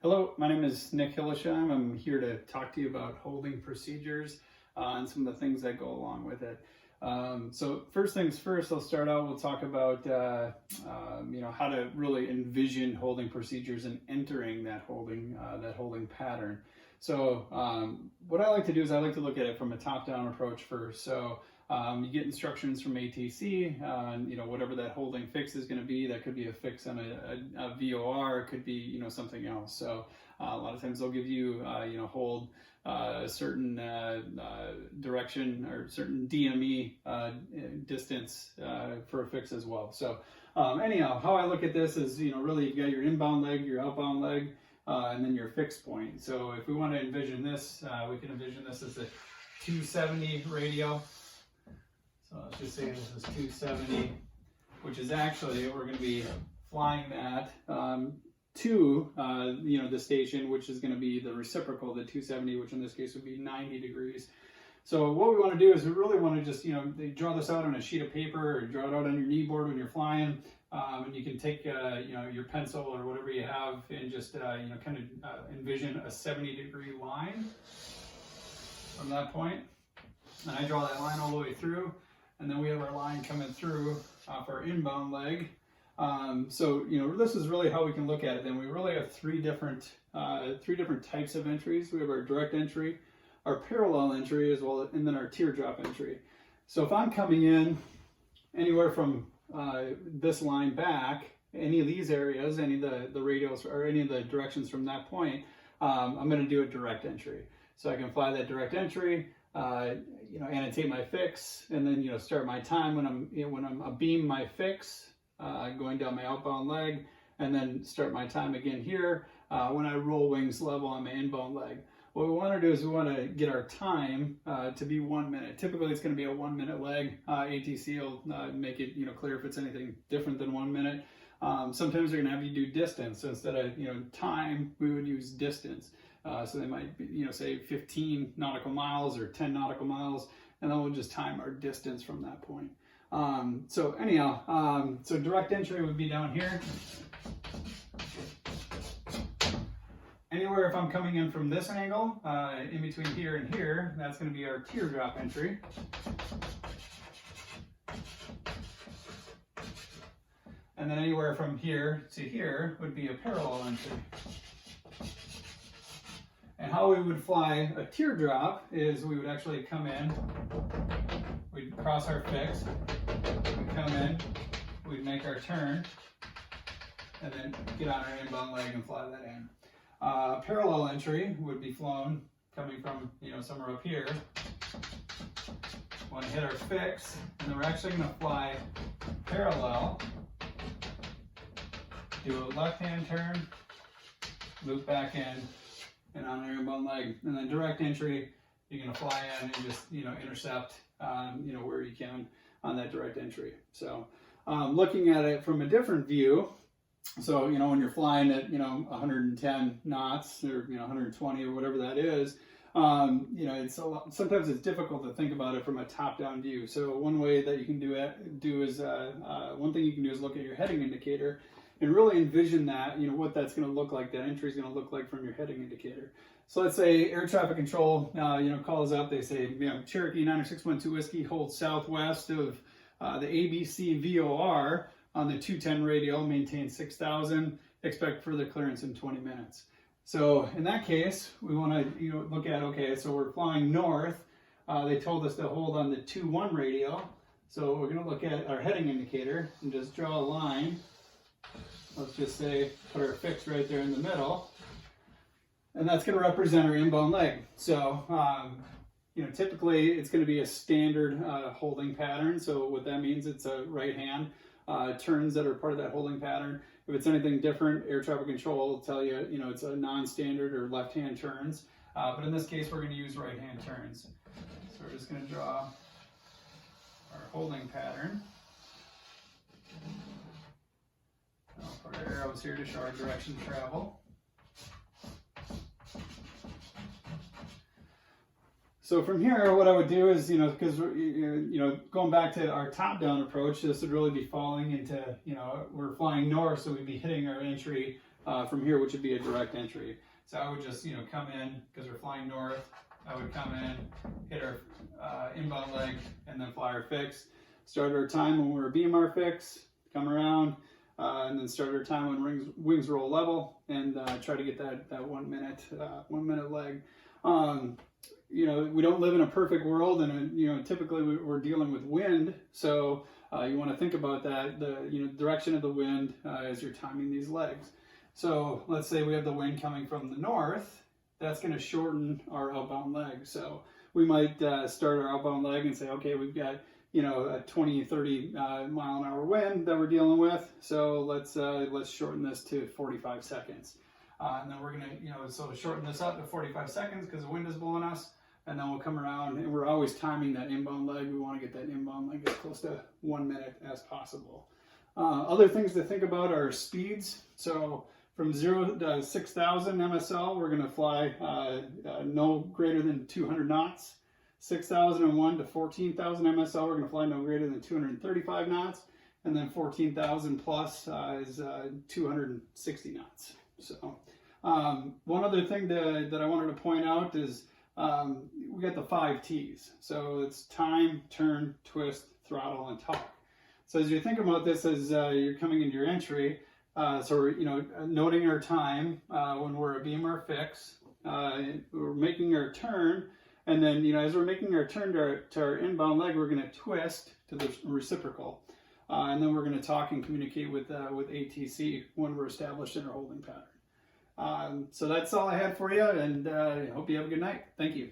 Hello, my name is Nick Hillesheim. I'm here to talk to you about holding procedures and some of the things that go along with it. So first things first, I'll start out, we'll talk about how to really envision holding procedures and entering that holding pattern. So what I like to do is I like to look at it from a top-down approach first. So you get instructions from ATC, whatever that holding fix is going to be. That could be a fix on a VOR, it could be something else. So a lot of times they'll give you hold a certain direction or certain DME distance for a fix as well. So anyhow, how I look at this is really you've got your inbound leg, your outbound leg, and then your fix point. So if we want to envision this, we can envision this as a 270 radio. So let's just say this is 270, which is actually, we're going to be flying that to the station, which is going to be the reciprocal of the 270, which in this case would be 90 degrees. So what we want to do is we really want to just draw this out on a sheet of paper or draw it out on your knee board when you're flying, and you can take your pencil or whatever you have and just kind of envision a 70-degree line from that point. And I draw that line all the way through. And then we have our line coming through off our inbound leg. So this is really how we can look at it. Then we really have three different types of entries. We have our direct entry, our parallel entry, as well, and then our teardrop entry. So if I'm coming in anywhere from this line back, any of these areas, any of the radials or any of the directions from that point, I'm going to do a direct entry. So I can fly that direct entry. Annotate my fix, and then start my time when I'm abeam my fix, going down my outbound leg, and then start my time again here when I roll wings level on my inbound leg. What we want to do is we want to get our time to be 1 minute. Typically, it's going to be a 1 minute leg. ATC will make it say if it's anything different than 1 minute. Sometimes they're going to have you do distance. So instead of time, we would use distance. So they might say 15 nautical miles or 10 nautical miles, and then we'll just time our distance from that point. So anyhow, so direct entry would be down here. Anywhere if I'm coming in from this angle, in between here and here, that's going to be our teardrop entry. And then anywhere from here to here would be a parallel entry. And how we would fly a teardrop is we would actually come in, we'd cross our fix, we'd come in, we'd make our turn, and then get on our inbound leg and fly that in. Parallel entry would be flown coming from somewhere up here. Want to hit our fix, and then we're actually going to fly parallel, do a left-hand turn, loop back in, and on our inbound leg. And then direct entry, you're going to fly in and just intercept where you can on that direct entry. So looking at it from a different view, so when you're flying at 110 knots or 120 or whatever that is, it's sometimes it's difficult to think about it from a top-down view. So one way that you can one thing you can do is look at your heading indicator and really envision that, what that's going to look like, that entry is going to look like from your heading indicator. So let's say air traffic control, calls up, they say, Cherokee 90612 Whiskey holds southwest of the ABC VOR on the 210 radio, maintain 6,000, expect further clearance in 20 minutes. So in that case, we want to look at, okay, so we're flying north. They told us to hold on the 21 radio. So we're going to look at our heading indicator and just draw a line. Let's just say, put our fix right there in the middle. And that's going to represent our inbound leg. So, typically it's going to be a standard holding pattern. So what that means, it's a right hand turns that are part of that holding pattern. If it's anything different, air traffic control will tell you, it's a non-standard or left hand turns. But in this case, we're going to use right hand turns. So we're just going to draw our holding pattern. I'll put our arrows here to show our direction of travel. So from here, what I would do is, because going back to our top-down approach, this would really be falling into, we're flying north, so we'd be hitting our entry from here, which would be a direct entry. So I would just, come in, because we're flying north, I would come in, hit our inbound leg, and then fly our fix. Start our time when we're BMR fix, come around, and then start our time when wings roll level, and try to get that 1 minute leg. We don't live in a perfect world, and typically we're dealing with wind, so you want to think about that, the direction of the wind as you're timing these legs. So let's say we have the wind coming from the north. That's going to shorten our outbound leg. So we might start our outbound leg and say, okay, we've got a 20, 30 mile an hour wind that we're dealing with. So let's shorten this to 45 seconds. And then we're going to, so shorten this up to 45 seconds because the wind is blowing us. And then we'll come around, and we're always timing that inbound leg. We want to get that inbound leg as close to 1 minute as possible. Other things to think about are speeds. So from 0 to 6,000 MSL, we're going to fly no greater than 200 knots. 6,001 to 14,000 MSL, we're going to fly no greater than 235 knots. And then 14,000 plus is 260 knots. So one other thing that I wanted to point out is we got the 5 T's. So it's time, turn, twist, throttle, and torque. So as you think about this as you're coming into your entry, so we're noting our time when we're a BMR fix, we're making our turn, and then as we're making our turn to our inbound leg, we're going to twist to the reciprocal, and then we're going to talk and communicate with ATC when we're established in our holding pattern. So that's all I had for you, and I hope you have a good night. Thank you.